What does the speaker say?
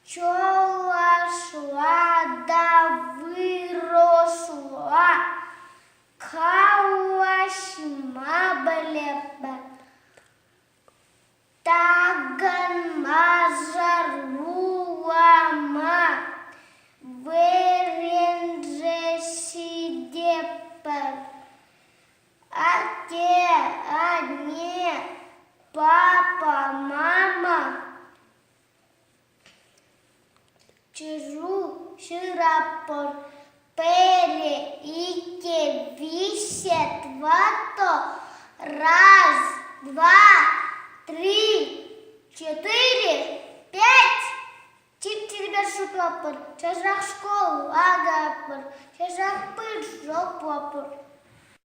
Пчела шла да выросла, калашма балеба. Таган мазаруама, веренже сидепа. Ате, не, папа, мама. Чижу, ширапор, пере, ике, висят, вато. Раз, два, три, четыре, пять. Чип-чирбер шутапор, чажрах школу, агапор, чажрах пыр, жопапор.